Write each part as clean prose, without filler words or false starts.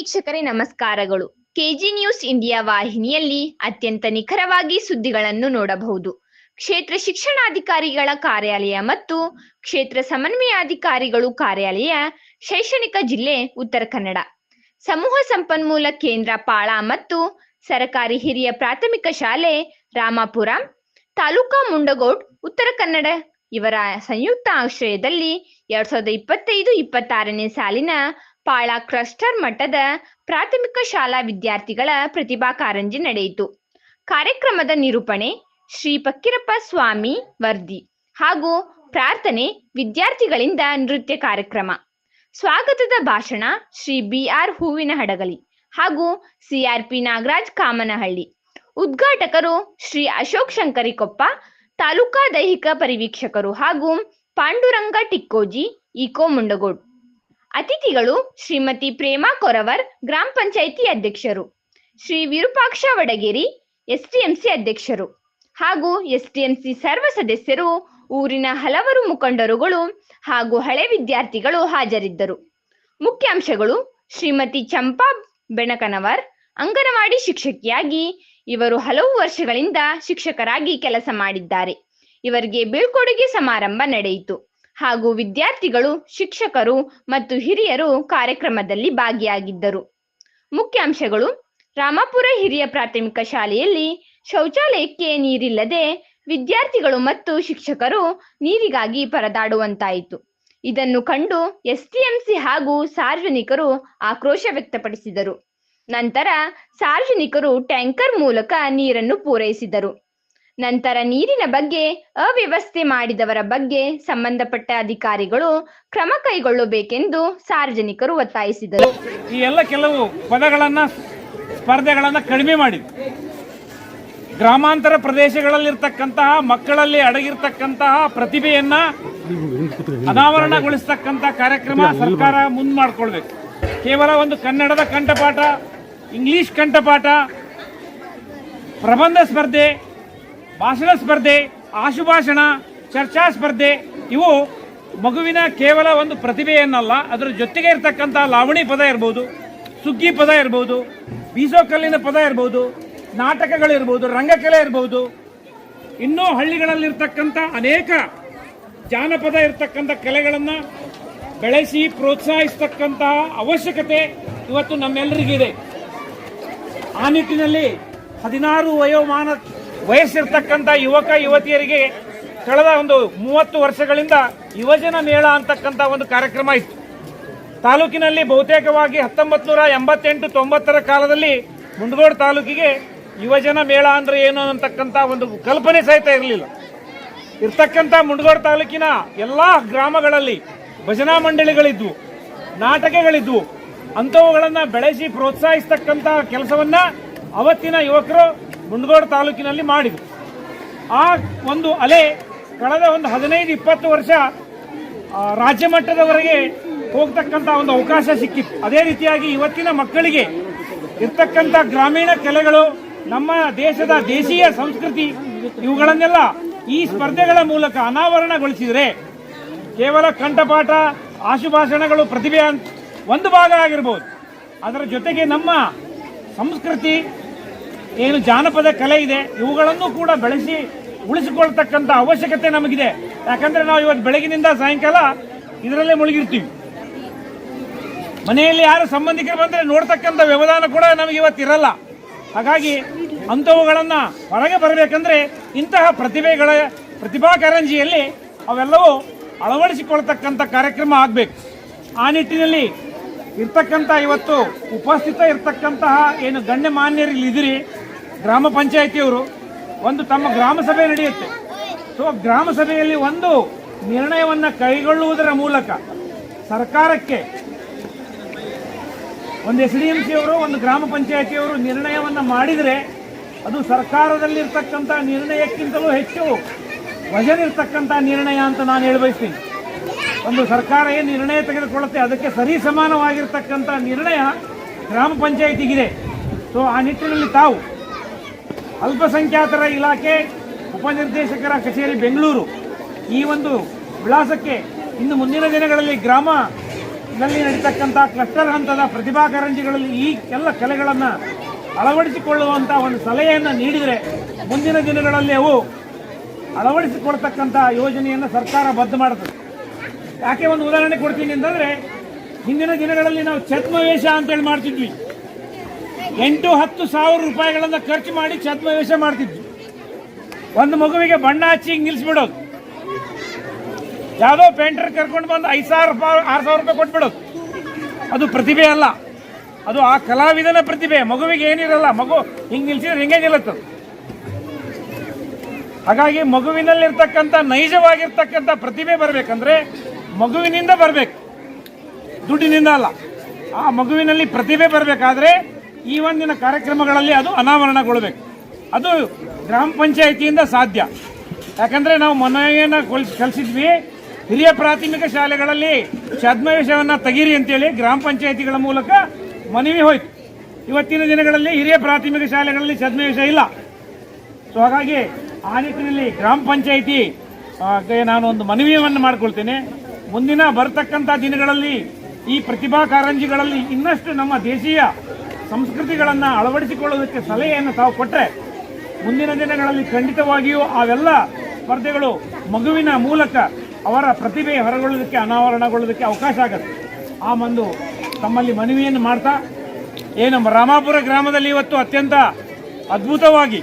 ವೀಕ್ಷಕರೇ ನಮಸ್ಕಾರಗಳು. KG news India ವಾಹಿನಿಯಲ್ಲಿ ಅತ್ಯಂತ ನಿಖರವಾಗಿ ಸುದ್ದಿಗಳನ್ನು ನೋಡಬಹುದು. ಕ್ಷೇತ್ರ ಶಿಕ್ಷಣಾಧಿಕಾರಿಗಳ ಕಾರ್ಯಾಲಯ ಮತ್ತು ಕ್ಷೇತ್ರ ಸಮನ್ವಯಾಧಿಕಾರಿಗಳು ಕಾರ್ಯಾಲಯ, ಶೈಕ್ಷಣಿಕ ಜಿಲ್ಲೆ ಉತ್ತರ ಕನ್ನಡ, ಸಮೂಹ ಸಂಪನ್ಮೂಲ ಕೇಂದ್ರ ಪಾಳ ಮತ್ತು ಸರಕಾರಿ ಹಿರಿಯ ಪ್ರಾಥಮಿಕ ಶಾಲೆ ರಾಮಾಪುರ, ತಾಲೂಕಾ ಮುಂಡಗೋಡ್ ಉತ್ತರ ಕನ್ನಡ ಇವರ ಸಂಯುಕ್ತ ಆಶ್ರಯದಲ್ಲಿ 2025-26ನೇ ಸಾಲಿನ ಪಾಳ ಕ್ಲಸ್ಟರ್ ಮಟ್ಟದ ಪ್ರಾಥಮಿಕ ಶಾಲಾ ವಿದ್ಯಾರ್ಥಿಗಳ ಪ್ರತಿಭಾ ಕಾರಂಜಿ ನಡೆಯಿತು. ಕಾರ್ಯಕ್ರಮದ ನಿರೂಪಣೆ ಶ್ರೀ ಫಕ್ಕೀರಪ್ಪ ಸ್ವಾಮಿ ವರ್ದಿ ಹಾಗೂ ಪ್ರಾರ್ಥನೆ, ವಿದ್ಯಾರ್ಥಿಗಳಿಂದ ನೃತ್ಯ ಕಾರ್ಯಕ್ರಮ, ಸ್ವಾಗತದ ಭಾಷಣ ಶ್ರೀ ಬಿಆರ್ ಹೂವಿನಹಡಗಲಿ ಹಾಗೂ ಸಿಆರ್ಪಿ ನಾಗರಾಜ್ ಕಾಮನಹಳ್ಳಿ. ಉದ್ಘಾಟಕರು ಶ್ರೀ ಅಶೋಕ್ ಶಂಕರಿಕೊಪ್ಪ, ತಾಲೂಕಾ ದೈಹಿಕ ಪರಿವೀಕ್ಷಕರು ಹಾಗೂ ಪಾಂಡುರಂಗ ಟಿಕ್ಕೋಜಿ, ಇಕೋ ಮುಂಡಗೋಡ್. ಅತಿಥಿಗಳು ಶ್ರೀಮತಿ ಪ್ರೇಮಾ ಕೊರವರ್, ಗ್ರಾಮ ಪಂಚಾಯಿತಿ ಅಧ್ಯಕ್ಷರು, ಶ್ರೀ ವಿರೂಪಾಕ್ಷ ವಡಗೇರಿ, ಎಸ್ಟಿಎಂಸಿ ಅಧ್ಯಕ್ಷರು ಹಾಗೂ ಎಸ್ಟಿಎಂಸಿ ಸರ್ವ ಸದಸ್ಯರು, ಊರಿನ ಹಲವರು ಮುಖಂಡರುಗಳು ಹಾಗೂ ಹಳೆ ವಿದ್ಯಾರ್ಥಿಗಳು ಹಾಜರಿದ್ದರು. ಮುಖ್ಯಾಂಶಗಳು: ಶ್ರೀಮತಿ ಚಂಪಾ ಬೆಣಕನವರ್, ಅಂಗನವಾಡಿ ಶಿಕ್ಷಕಿಯಾಗಿ ಇವರು ಹಲವು ವರ್ಷಗಳಿಂದ ಶಿಕ್ಷಕರಾಗಿ ಕೆಲಸ ಮಾಡಿದ್ದಾರೆ. ಇವರಿಗೆ ಬೀಳ್ಕೊಡುಗೆ ಸಮಾರಂಭ ನಡೆಯಿತು ಹಾಗೂ ವಿದ್ಯಾರ್ಥಿಗಳು, ಶಿಕ್ಷಕರು ಮತ್ತು ಹಿರಿಯರು ಕಾರ್ಯಕ್ರಮದಲ್ಲಿ ಭಾಗಿಯಾಗಿದ್ದರು. ಮುಖ್ಯಾಂಶಗಳು: ರಾಮಾಪುರ ಹಿರಿಯ ಪ್ರಾಥಮಿಕ ಶಾಲೆಯಲ್ಲಿ ಶೌಚಾಲಯಕ್ಕೆ ನೀರಿಲ್ಲದೆ ವಿದ್ಯಾರ್ಥಿಗಳು ಮತ್ತು ಶಿಕ್ಷಕರು ನೀರಿಗಾಗಿ ಪರದಾಡುವಂತಾಯಿತು. ಇದನ್ನು ಕಂಡು ಎಸ್ಟಿಎಂಸಿ ಹಾಗೂ ಸಾರ್ವಜನಿಕರು ಆಕ್ರೋಶ ವ್ಯಕ್ತಪಡಿಸಿದರು. ನಂತರ ಸಾರ್ವಜನಿಕರು ಟ್ಯಾಂಕರ್ ಮೂಲಕ ನೀರನ್ನು ಪೂರೈಸಿದರು. ನಂತರ ನೀರಿನ ಬಗ್ಗೆ ಅವ್ಯವಸ್ಥೆ ಮಾಡಿದವರ ಬಗ್ಗೆ ಸಂಬಂಧಪಟ್ಟ ಅಧಿಕಾರಿಗಳು ಕ್ರಮ ಕೈಗೊಳ್ಳಬೇಕೆಂದು ಸಾರ್ವಜನಿಕರು ಒತ್ತಾಯಿಸಿದರು. ಈ ಎಲ್ಲ ಕೆಲವು ಸ್ಪರ್ಧೆಗಳನ್ನ ಕಡಿಮೆ ಮಾಡಿದೆ. ಗ್ರಾಮಾಂತರ ಪ್ರದೇಶಗಳಲ್ಲಿರ್ತಕ್ಕಂತಹ ಮಕ್ಕಳಲ್ಲಿ ಅಡಗಿರ್ತಕ್ಕಂತಹ ಪ್ರತಿಭೆಯನ್ನ ಅನಾವರಣಗೊಳಿಸ್ತಕ್ಕಂಥ ಕಾರ್ಯಕ್ರಮ ಸರ್ಕಾರ ಮುಂದೆ ಮಾಡಿಕೊಳ್ಬೇಕು. ಕೇವಲ ಒಂದು ಕನ್ನಡದ ಕಂಠಪಾಠ, ಇಂಗ್ಲಿಷ್ ಕಂಠಪಾಠ, ಪ್ರಬಂಧ ಸ್ಪರ್ಧೆ, ಭಾಷಣ ಸ್ಪರ್ಧೆ, ಆಶುಭಾಷಣ, ಚರ್ಚಾ ಸ್ಪರ್ಧೆ ಇವು ಮಗುವಿನ ಕೇವಲ ಒಂದು ಪ್ರತಿಭೆಯನ್ನಲ್ಲ, ಅದರ ಜೊತೆಗೆ ಇರತಕ್ಕಂಥ ಲಾವಣಿ ಪದ ಇರ್ಬೋದು, ಸುಗ್ಗಿ ಪದ ಇರ್ಬೋದು, ಬೀಸೋಕಲ್ಲಿನ ಪದ ಇರ್ಬೋದು, ನಾಟಕಗಳಿರ್ಬೋದು, ರಂಗಕಲೆ ಇರ್ಬೋದು, ಇನ್ನೂ ಹಳ್ಳಿಗಳಲ್ಲಿರ್ತಕ್ಕಂಥ ಅನೇಕ ಜಾನಪದ ಇರ್ತಕ್ಕಂಥ ಕಲೆಗಳನ್ನು ಬೆಳೆಸಿ ಪ್ರೋತ್ಸಾಹಿಸ್ತಕ್ಕಂತಹ ಅವಶ್ಯಕತೆ ಇವತ್ತು ನಮ್ಮೆಲ್ಲರಿಗಿದೆ. ಆ ನಿಟ್ಟಿನಲ್ಲಿ 16 ವಯಸ್ಸಿರ್ತಕ್ಕಂಥ ಯುವಕ ಯುವತಿಯರಿಗೆ ಕಳೆದ ಒಂದು 30 ವರ್ಷಗಳಿಂದ ಯುವಜನ ಮೇಳ ಅಂತಕ್ಕಂಥ ಒಂದು ಕಾರ್ಯಕ್ರಮ ಇತ್ತು. ತಾಲೂಕಿನಲ್ಲಿ ಬಹುತೇಕವಾಗಿ 1988-90ರ ಕಾಲದಲ್ಲಿ ಮುಂಡಗೋಡ್ ತಾಲೂಕಿಗೆ ಯುವಜನ ಮೇಳ ಅಂದ್ರೆ ಏನು ಅಂತಕ್ಕಂಥ ಒಂದು ಕಲ್ಪನೆ ಸಹಿತ ಇರಲಿಲ್ಲ. ಇರ್ತಕ್ಕಂಥ ಮುಂಡಗೋಡ್ ತಾಲೂಕಿನ ಎಲ್ಲ ಗ್ರಾಮಗಳಲ್ಲಿ ಭಜನಾ ಮಂಡಳಿಗಳಿದ್ವು, ನಾಟಕಗಳಿದ್ವು. ಅಂಥವುಗಳನ್ನು ಬೆಳೆಸಿ ಪ್ರೋತ್ಸಾಹಿಸ್ತಕ್ಕಂಥ ಕೆಲಸವನ್ನ ಅವತ್ತಿನ ಯುವಕರು ಮುಂಡಗೋಡ್ ತಾಲೂಕಿನಲ್ಲಿ ಮಾಡಿದರು. ಆ ಒಂದು ಅಲೆ ಕಳೆದ ಒಂದು 15-20 ವರ್ಷ ರಾಜ್ಯ ಮಟ್ಟದವರೆಗೆ ಹೋಗ್ತಕ್ಕಂಥ ಒಂದು ಅವಕಾಶ ಸಿಕ್ಕಿತ್ತು. ಅದೇ ರೀತಿಯಾಗಿ ಇವತ್ತಿನ ಮಕ್ಕಳಿಗೆ ಇರ್ತಕ್ಕಂಥ ಗ್ರಾಮೀಣ ಕಲೆಗಳು, ನಮ್ಮ ದೇಶದ ದೇಶೀಯ ಸಂಸ್ಕೃತಿ ಇವುಗಳನ್ನೆಲ್ಲ ಈ ಸ್ಪರ್ಧೆಗಳ ಮೂಲಕ ಅನಾವರಣಗೊಳಿಸಿದರೆ ಕೇವಲ ಕಂಠಪಾಠ, ಆಶುಭಾಷಣಗಳು ಪ್ರತಿಭೆ ಒಂದು ಭಾಗ ಆಗಿರ್ಬೋದು. ಅದರ ಜೊತೆಗೆ ನಮ್ಮ ಸಂಸ್ಕೃತಿ ಏನು ಜಾನಪದ ಕಲೆ ಇದೆ ಇವುಗಳನ್ನು ಕೂಡ ಬೆಳೆಸಿ ಉಳಿಸಿಕೊಳ್ತಕ್ಕಂಥ ಅವಶ್ಯಕತೆ ನಮಗಿದೆ. ಯಾಕಂದ್ರೆ ನಾವು ಇವತ್ತು ಬೆಳಗಿನಿಂದ ಸಾಯಂಕಾಲ ಇದರಲ್ಲೇ ಮುಳುಗಿರ್ತೀವಿ. ಮನೆಯಲ್ಲಿ ಯಾರು ಸಂಬಂಧಿಕರು ಬಂದರೆ ನೋಡ್ತಕ್ಕಂಥ ವ್ಯವಧಾನ ಕೂಡ ನಮಗೆ ಇವತ್ತಿರಲ್ಲ. ಹಾಗಾಗಿ ಅಂಥವುಗಳನ್ನು ಹೊರಗೆ ಬರಬೇಕಂದ್ರೆ ಇಂತಹ ಪ್ರತಿಭಾ ಕಾರಂಜಿಯಲ್ಲಿ ಅವೆಲ್ಲವೂ ಅಳವಡಿಸಿಕೊಳ್ತಕ್ಕಂಥ ಕಾರ್ಯಕ್ರಮ ಆಗಬೇಕು. ಆ ನಿಟ್ಟಿನಲ್ಲಿ ಇರ್ತಕ್ಕಂಥ ಇವತ್ತು ಉಪಸ್ಥಿತ ಇರ್ತಕ್ಕಂತಹ ಏನು ಗಣ್ಯಮಾನ್ಯರು ಇಲ್ಲಿದ್ದೀರಿ, ಗ್ರಾಮ ಪಂಚಾಯಿತಿಯವರು ಒಂದು ತಮ್ಮ ಗ್ರಾಮ ಸಭೆ ನಡೆಯುತ್ತೆ. ಸೊ ಗ್ರಾಮ ಸಭೆಯಲ್ಲಿ ಒಂದು ನಿರ್ಣಯವನ್ನು ಕೈಗೊಳ್ಳುವುದರ ಮೂಲಕ ಸರ್ಕಾರಕ್ಕೆ ಒಂದು SDMC ಅವರು, ಒಂದು ಗ್ರಾಮ ಪಂಚಾಯಿತಿಯವರು ನಿರ್ಣಯವನ್ನು ಮಾಡಿದರೆ ಅದು ಸರ್ಕಾರದಲ್ಲಿರ್ತಕ್ಕಂಥ ನಿರ್ಣಯಕ್ಕಿಂತಲೂ ಹೆಚ್ಚು ವಜನ್ ಇರ್ತಕ್ಕಂಥ ನಿರ್ಣಯ ಅಂತ ನಾನು ಹೇಳಬಯಸ್ತೀನಿ. ಒಂದು ಸರ್ಕಾರ ಏನು ನಿರ್ಣಯ ತೆಗೆದುಕೊಳ್ಳುತ್ತೆ ಅದಕ್ಕೆ ಸರಿ ಸಮಾನವಾಗಿರ್ತಕ್ಕಂಥ ನಿರ್ಣಯ ಗ್ರಾಮ ಪಂಚಾಯಿತಿಗಿದೆ. ಸೊ ಆ ನಿಟ್ಟಿನಲ್ಲಿ ತಾವು ಅಲ್ಪಸಂಖ್ಯಾತರ ಇಲಾಖೆ ಉಪನಿರ್ದೇಶಕರ ಕಚೇರಿ ಬೆಂಗಳೂರು ಈ ಒಂದು ವಿಳಾಸಕ್ಕೆ ಇನ್ನು ಮುಂದಿನ ದಿನಗಳಲ್ಲಿ ಗ್ರಾಮ ನಲ್ಲಿ ನಡೀತಕ್ಕಂಥ ಕ್ಲಸ್ಟರ್ ಹಂತದ ಪ್ರತಿಭಾ ಕಾರಂಜಿಗಳಲ್ಲಿ ಈ ಎಲ್ಲ ಕಲೆಗಳನ್ನು ಅಳವಡಿಸಿಕೊಳ್ಳುವಂಥ ಒಂದು ಸಲಹೆಯನ್ನು ನೀಡಿದರೆ ಮುಂದಿನ ದಿನಗಳಲ್ಲಿ ಅವು ಅಳವಡಿಸಿಕೊಳ್ತಕ್ಕಂಥ ಯೋಜನೆಯನ್ನು ಸರ್ಕಾರ ಬದ್ಧ ಮಾಡುತ್ತದೆ. ಯಾಕೆ ಒಂದು ಉದಾಹರಣೆ ಕೊಡ್ತೀನಿ ಅಂತಂದರೆ, ಹಿಂದಿನ ದಿನಗಳಲ್ಲಿ ನಾವು ಛದ್ಮವೇಷ ಅಂತೇಳಿ ಮಾಡ್ತಿದ್ವಿ. 8-10 ಸಾವಿರ ರೂಪಾಯಿಗಳನ್ನು ಖರ್ಚು ಮಾಡಿ ಛದ್ಮವೇಷ ಮಾಡ್ತಿದ್ವಿ. ಒಂದು ಮಗುವಿಗೆ ಬಣ್ಣ ಹಚ್ಚಿ ನಿಲ್ಲಿಸ್ಬಿಡೋದು, ಯಾವುದೋ ಪೇಂಟರ್ ಕರ್ಕೊಂಡು ಬಂದು 5,000 ರೂಪಾಯಿ 6,000 ರೂಪಾಯಿ ಕೊಟ್ಬಿಡೋದು. ಅದು ಪ್ರತಿಭೆ ಅಲ್ಲ, ಅದು ಆ ಕಲಾವಿದನ ಪ್ರತಿಭೆ. ಮಗುವಿಗೆ ಏನಿರಲ್ಲ, ಮಗು ಹಿಂಗೆ ನಿಲ್ಸಿದ್ರೆ ಹಿಂಗೆ ನಿಲ್ಲುತ್ತದೆ. ಹಾಗಾಗಿ ಮಗುವಿನಲ್ಲಿರ್ತಕ್ಕಂಥ ನೈಜವಾಗಿರ್ತಕ್ಕಂಥ ಪ್ರತಿಭೆ ಬರಬೇಕಂದ್ರೆ ಮಗುವಿನಿಂದ ಬರಬೇಕು, ದುಡ್ಡಿನಿಂದ ಅಲ್ಲ. ಆ ಮಗುವಿನಲ್ಲಿ ಪ್ರತಿಭೆ ಬರಬೇಕಾದ್ರೆ ಈ ಒಂದಿನ ಕಾರ್ಯಕ್ರಮಗಳಲ್ಲಿ ಅದು ಅನಾವರಣಗೊಳ್ಳಬೇಕು. ಅದು ಗ್ರಾಮ ಪಂಚಾಯಿತಿಯಿಂದ ಸಾಧ್ಯ. ಯಾಕಂದರೆ ನಾವು ಮನೆಯನ್ನು ಕಲಿಸಿದ್ವಿ, ಹಿರಿಯ ಪ್ರಾಥಮಿಕ ಶಾಲೆಗಳಲ್ಲಿ ಛದ್ಮವೇಷವನ್ನು ತೆಗೀರಿ ಅಂತೇಳಿ ಗ್ರಾಮ ಪಂಚಾಯಿತಿಗಳ ಮೂಲಕ ಮನವಿ ಹೋಯ್ತು. ಇವತ್ತಿನ ದಿನಗಳಲ್ಲಿ ಹಿರಿಯ ಪ್ರಾಥಮಿಕ ಶಾಲೆಗಳಲ್ಲಿ ಛದ್ಮವೇಷ ಇಲ್ಲ. ಸೊ ಹಾಗಾಗಿ ಆ ನಿಟ್ಟಿನಲ್ಲಿ ಗ್ರಾಮ ಪಂಚಾಯಿತಿ ನಾನು ಒಂದು ಮನವಿಯನ್ನು ಮಾಡಿಕೊಳ್ತೇನೆ. ಮುಂದಿನ ಬರ್ತಕ್ಕಂಥ ದಿನಗಳಲ್ಲಿ ಈ ಪ್ರತಿಭಾ ಕಾರಂಜಿಗಳಲ್ಲಿ ಇನ್ನಷ್ಟು ನಮ್ಮ ದೇಶೀಯ ಸಂಸ್ಕೃತಿಗಳನ್ನು ಅಳವಡಿಸಿಕೊಳ್ಳೋದಕ್ಕೆ ಸಲಹೆಯನ್ನು ತಾವು ಕೊಟ್ಟರೆ ಮುಂದಿನ ದಿನಗಳಲ್ಲಿ ಖಂಡಿತವಾಗಿಯೂ ಅವೆಲ್ಲ ಸ್ಪರ್ಧೆಗಳು ಮಗುವಿನ ಮೂಲಕ ಅವರ ಪ್ರತಿಭೆ ಹೊರಗೊಳ್ಳೋದಕ್ಕೆ ಅನಾವರಣಗೊಳ್ಳೋದಕ್ಕೆ ಅವಕಾಶ ಆಗುತ್ತೆ. ಆ ಒಂದು ತಮ್ಮಲ್ಲಿ ಮನವಿಯನ್ನು ಮಾಡ್ತಾ, ನಮ್ಮ ರಾಮಾಪುರ ಗ್ರಾಮದಲ್ಲಿ ಇವತ್ತು ಅತ್ಯಂತ ಅದ್ಭುತವಾಗಿ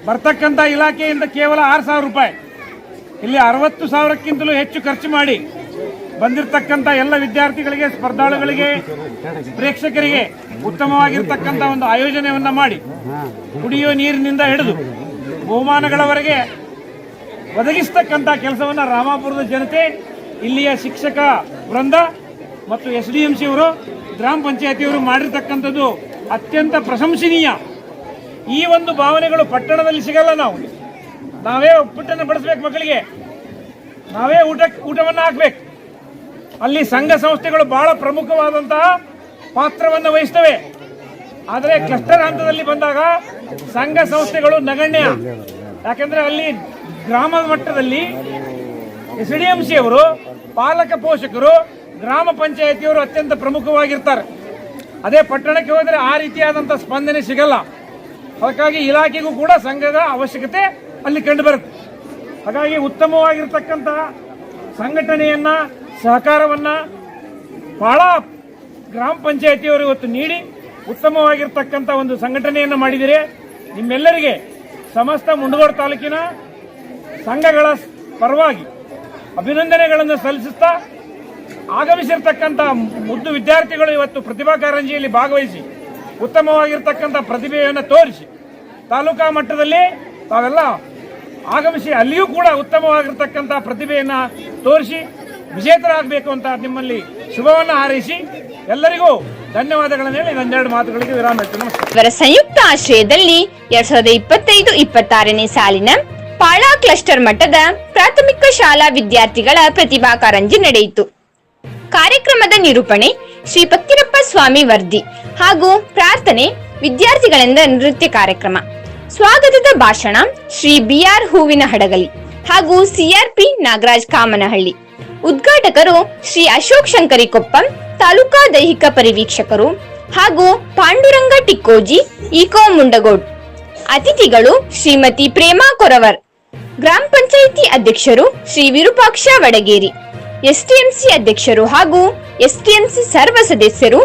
ಬರ್ತಕ್ಕಂಥ ಇಲಾಖೆಯಿಂದ ಕೇವಲ 6,000 ರೂಪಾಯಿ, ಇಲ್ಲಿ 60,000ಕ್ಕಿಂತಲೂ ಹೆಚ್ಚು ಖರ್ಚು ಮಾಡಿ ಬಂದಿರತಕ್ಕಂಥ ಎಲ್ಲ ವಿದ್ಯಾರ್ಥಿಗಳಿಗೆ, ಸ್ಪರ್ಧಾಳುಗಳಿಗೆ, ಪ್ರೇಕ್ಷಕರಿಗೆ ಉತ್ತಮವಾಗಿರ್ತಕ್ಕಂಥ ಒಂದು ಆಯೋಜನೆಯನ್ನು ಮಾಡಿ ಕುಡಿಯುವ ನೀರಿನಿಂದ ಹಿಡಿದು ಬಹುಮಾನಗಳವರೆಗೆ ಒದಗಿಸ್ತಕ್ಕಂಥ ಕೆಲಸವನ್ನು ರಾಮಾಪುರದ ಜನತೆ, ಇಲ್ಲಿಯ ಶಿಕ್ಷಕ ವೃಂದ ಮತ್ತು SDMC ಅವರು, ಗ್ರಾಮ ಪಂಚಾಯತಿಯವರು ಮಾಡಿರ್ತಕ್ಕಂಥದ್ದು ಅತ್ಯಂತ ಪ್ರಶಂಸನೀಯ. ಈ ಒಂದು ಭಾವನೆಗಳು ಪಟ್ಟಣದಲ್ಲಿ ಸಿಗಲ್ಲ. ನಾವೇ ಉಪ್ಪಿಟ್ಟನ್ನು ಬಡಿಸ್ಬೇಕು, ಮಕ್ಕಳಿಗೆ ನಾವೇ ಊಟವನ್ನು ಹಾಕ್ಬೇಕು. ಅಲ್ಲಿ ಸಂಘ ಸಂಸ್ಥೆಗಳು ಬಹಳ ಪ್ರಮುಖವಾದಂತಹ ಪಾತ್ರವನ್ನು ವಹಿಸ್ತವೆ. ಆದರೆ ಕ್ಲಸ್ಟರ್ ಹಂತದಲ್ಲಿ ಬಂದಾಗ ಸಂಘ ಸಂಸ್ಥೆಗಳು ನಗಣ್ಯ. ಯಾಕೆಂದ್ರೆ ಅಲ್ಲಿ ಗ್ರಾಮದ ಮಟ್ಟದಲ್ಲಿ SDMC ಅವರು, ಪಾಲಕ ಪೋಷಕರು, ಗ್ರಾಮ ಪಂಚಾಯತಿಯವರು ಅತ್ಯಂತ ಪ್ರಮುಖವಾಗಿರ್ತಾರೆ. ಅದೇ ಪಟ್ಟಣಕ್ಕೆ ಹೋದರೆ ಆ ರೀತಿಯಾದಂಥ ಸ್ಪಂದನೆ ಸಿಗಲ್ಲ. ಹಾಗಾಗಿ ಇಲಾಖೆಗೂ ಕೂಡ ಸಂಘದ ಅವಶ್ಯಕತೆ ಅಲ್ಲಿ ಕಂಡುಬರುತ್ತೆ. ಹಾಗಾಗಿ ಉತ್ತಮವಾಗಿರ್ತಕ್ಕಂತಹ ಸಂಘಟನೆಯನ್ನ, ಸಹಕಾರವನ್ನ ಬಹಳ ಗ್ರಾಮ ಪಂಚಾಯತಿಯವರು ಇವತ್ತು ನೀಡಿ ಉತ್ತಮವಾಗಿರ್ತಕ್ಕಂಥ ಒಂದು ಸಂಘಟನೆಯನ್ನು ಮಾಡಿದರೆ ನಿಮ್ಮೆಲ್ಲರಿಗೆ ಸಮಸ್ತ ಮುಂಡಗೋಡ ತಾಲೂಕಿನ ಸಂಘಗಳ ಪರವಾಗಿ ಅಭಿನಂದನೆಗಳನ್ನು ಸಲ್ಲಿಸುತ್ತಾ, ಆಗಮಿಸಿರ್ತಕ್ಕಂಥ ಮುದ್ದು ವಿದ್ಯಾರ್ಥಿಗಳು ಇವತ್ತು ಪ್ರತಿಭಾ ಕಾರಂಜಿಯಲ್ಲಿ ಭಾಗವಹಿಸಿ ಉತ್ತಮವಾಗಿರ್ತಕ್ಕಂಥ ಪ್ರತಿಭೆಯನ್ನು ತೋರಿಸಿ ತಾಲೂಕಾ ಮಟ್ಟದಲ್ಲಿ ತಾವೆಲ್ಲ ಆಗಮಿಸಿ ಅಲ್ಲಿಯೂ ಕೂಡ ಉತ್ತಮವಾಗಿರ್ತಕ್ಕಂಥ ಪ್ರತಿಭೆಯನ್ನು ತೋರಿಸಿ ವಿಜೇತರಾಗಬೇಕು ಅಂತ ನಿಮ್ಮಲ್ಲಿ ಶುಭವನ್ನು ಹಾರೈಸಿ ಎಲ್ಲರಿಗೂ ಧನ್ಯವಾದಗಳನ್ನು ಹೇಳಿ ಒಂದೆರಡು ಮಾತುಗಳಿಗೆ ವಿರಾಮ ಹೇಳ್ತೀನಿ. ನಮಸ್ಕಾರ. ಇವರ ಸಂಯುಕ್ತ ಆಶ್ರಯದಲ್ಲಿ 2025-26ನೇ ಸಾಲಿನ ಪಾಳಾ ಕ್ಲಸ್ಟರ್ ಮಟ್ಟದ ಪ್ರಾಥಮಿಕ ಶಾಲಾ ವಿದ್ಯಾರ್ಥಿಗಳ ಪ್ರತಿಭಾ ಕಾರಂಜಿ ನಡೆಯಿತು. ಕಾರ್ಯಕ್ರಮದ ನಿರೂಪಣೆ ಶ್ರೀ ಪಕ್ಕಿರಪ್ಪ ಸ್ವಾಮಿ ವರ್ದಿ ಹಾಗೂ ಪ್ರಾರ್ಥನೆ ವಿದ್ಯಾರ್ಥಿಗಳಿಂದ ನೃತ್ಯ ಕಾರ್ಯಕ್ರಮ. ಸ್ವಾಗತದ ಭಾಷಣ ಶ್ರೀ BR ಹೂವಿನ ಹಡಗಲಿ ಹಾಗೂ CRP ನಾಗರಾಜ್ ಕಾಮನಹಳ್ಳಿ. ಉದ್ಘಾಟಕರು ಶ್ರೀ ಅಶೋಕ್ ಶಂಕರಿಕೊಪ್ಪಂ, ತಾಲೂಕಾ ದೈಹಿಕ ಪರಿವೀಕ್ಷಕರು ಹಾಗೂ ಪಾಂಡುರಂಗ ಟಿಕ್ಕೋಜಿ, ಈಕೋ ಮುಂಡಗೋಡ್. ಅತಿಥಿಗಳು ಶ್ರೀಮತಿ ಪ್ರೇಮಾ ಕೊರವರ್, ಗ್ರಾಮ ಪಂಚಾಯಿತಿ ಅಧ್ಯಕ್ಷರು ಶ್ರೀ ವಿರೂಪಾಕ್ಷ ವಡಗೇರಿ, STMC ಅಧ್ಯಕ್ಷರು ಹಾಗೂ STMC ಸರ್ವ ಸದಸ್ಯರು,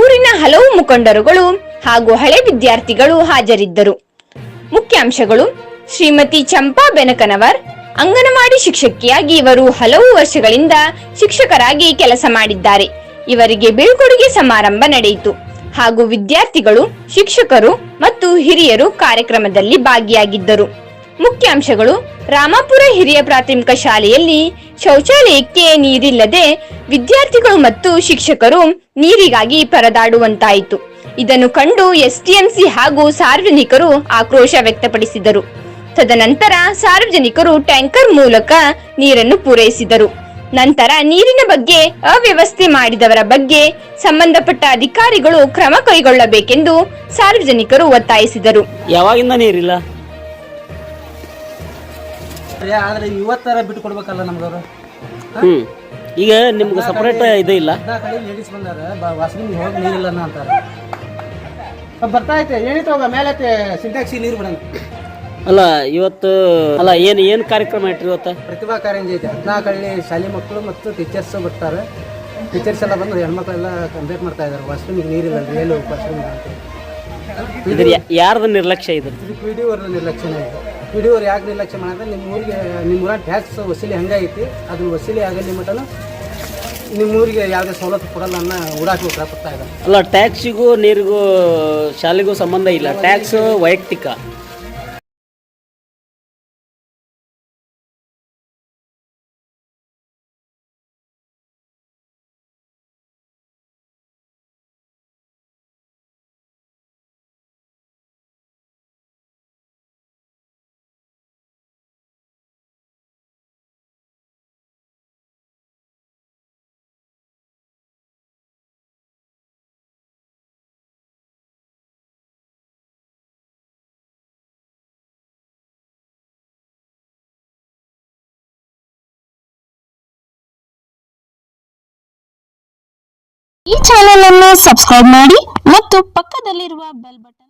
ಊರಿನ ಹಲವು ಮುಖಂಡರುಗಳು ಹಾಗೂ ಹಳೆ ವಿದ್ಯಾರ್ಥಿಗಳು ಹಾಜರಿದ್ದರು. ಮುಖ್ಯಾಂಶಗಳು: ಶ್ರೀಮತಿ ಚಂಪಾ ಬೆನಕನವರ್, ಅಂಗನವಾಡಿ ಶಿಕ್ಷಕಿಯಾಗಿ ಇವರು ಹಲವು ವರ್ಷಗಳಿಂದ ಶಿಕ್ಷಕರಾಗಿ ಕೆಲಸ ಮಾಡಿದ್ದಾರೆ. ಇವರಿಗೆ ಬೀಳ್ಕೊಡುಗೆ ಸಮಾರಂಭ ನಡೆಯಿತು ಹಾಗೂ ವಿದ್ಯಾರ್ಥಿಗಳು, ಶಿಕ್ಷಕರು ಮತ್ತು ಹಿರಿಯರು ಕಾರ್ಯಕ್ರಮದಲ್ಲಿ ಭಾಗಿಯಾಗಿದ್ದರು. ಮುಖ್ಯಾಂಶಗಳು: ರಾಮಾಪುರ ಹಿರಿಯ ಪ್ರಾಥಮಿಕ ಶಾಲೆಯಲ್ಲಿ ಶೌಚಾಲಯಕ್ಕೆ ನೀರಿಲ್ಲದೆ ವಿದ್ಯಾರ್ಥಿಗಳು ಮತ್ತು ಶಿಕ್ಷಕರು ನೀರಿಗಾಗಿ ಪರದಾಡುವಂತಾಯಿತು. ಇದನ್ನು ಕಂಡು STMC ಹಾಗೂ ಸಾರ್ವಜನಿಕರು ಆಕ್ರೋಶ ವ್ಯಕ್ತಪಡಿಸಿದರು. ತದನಂತರ ಸಾರ್ವಜನಿಕರು ಟ್ಯಾಂಕರ್ ಮೂಲಕ ನೀರನ್ನು ಪೂರೈಸಿದರು. ನಂತರ ನೀರಿನ ಬಗ್ಗೆ ಅವ್ಯವಸ್ಥೆ ಮಾಡಿದವರ ಬಗ್ಗೆ ಸಂಬಂಧಪಟ್ಟ ಅಧಿಕಾರಿಗಳು ಕ್ರಮ ಕೈಗೊಳ್ಳಬೇಕೆಂದು ಸಾರ್ವಜನಿಕರು ಒತ್ತಾಯಿಸಿದರು. ಯಾವಾಗಿಂದ ನೀರಿಲ್ಲ? ಆದ್ರೆ ಇವತ್ತರ ಬಿಟ್ಟು ಕೊಡ್ಬೇಕಲ್ಲ ನಮ್ಗವರು. ಈಗ ನಿಮ್ಗೆ ಸಪ್ರೇಟ್ ಇದು ಇಲ್ಲ? ಕಡೆ ಲೇಡೀಸ್ ಬಂದಾರ ವಾಶ್ರೂಮ್ ಹೋಗಿ ನೀರಿಲ್ಲ ಅಂತಾರೆ. ಬರ್ತಾ ಐತೆ ಏನಿತ್ತು ಹೋಗ ಮೇಲೆ ಸಿಂಟ್ಯಾಕ್ಸಿ ನೀರು ಬಿಡೋಣ. ಅಲ್ಲ ಇವತ್ತು ಏನು ಕಾರ್ಯಕ್ರಮ ಇಟ್ರಿ ಇವತ್ತು? ಪ್ರತಿಭಾ ಕಾರಂಜಿ ಐತೆ. 14 ಹಳ್ಳಿ ಶಾಲೆ ಮಕ್ಕಳು ಮತ್ತು ಟೀಚರ್ಸ್ ಬರ್ತಾರೆ. ಟೀಚರ್ಸ್ ಎಲ್ಲ ಬಂದು ಹೆಣ್ಮಕ್ಳೆಲ್ಲ ಕಂಪ್ಲೇಂಟ್ ಮಾಡ್ತಾ ಇದ್ದಾರೆ, ವಾಶ್ರೂಮಿಗೆ ನೀರಿಲ್ಲ, ರಿಯಲ್ ವಾಶ್ರೂಮ್ ಅಂತ. ಇದ್ರ ಯಾರ್ದು ನಿರ್ಲಕ್ಷ್ಯ ಇದು? ಪಿ ಡಿ ಅವ್ರ ನಿರ್ಲಕ್ಷ್ಯನೇ ಇದೆ. ಪಿ ಡಿ ಅವ್ರು ಯಾಕೆ ನಿರ್ಲಕ್ಷ್ಯ ಮಾಡಿದ್ರೆ ನಿಮ್ಮ ಊರಾಗ ಟ್ಯಾಕ್ಸ್ ವಸೂಲಿ ಹಂಗೈತಿ, ಅದನ್ನ ವಸೂಲಿ ಆಗಲಿ ಮಟ್ಟನು ನಿಮ್ಮ ಊರಿಗೆ ಯಾವುದೇ ಸವಲತ್ತು ಕೊಡಲ್ಲ ಅನ್ನೋ ಉಡಾಕಿ ಬರ್ತಾ ಇದ್ದಾರೆ. ಅಲ್ಲ, ಟ್ಯಾಕ್ಸಿಗೂ ನೀರಿಗೂ ಶಾಲೆಗೂ ಸಂಬಂಧ ಇಲ್ಲ, ಟ್ಯಾಕ್ಸ್ ವೈಯಕ್ತಿಕ. ಈ ಚಾನೆಲ್ ಅನ್ನು ಸಬ್ಸ್ಕ್ರೈಬ್ ಮಾಡಿ ಮತ್ತು ಪಕ್ಕದಲ್ಲಿರುವ ಬೆಲ್ ಬಟನ್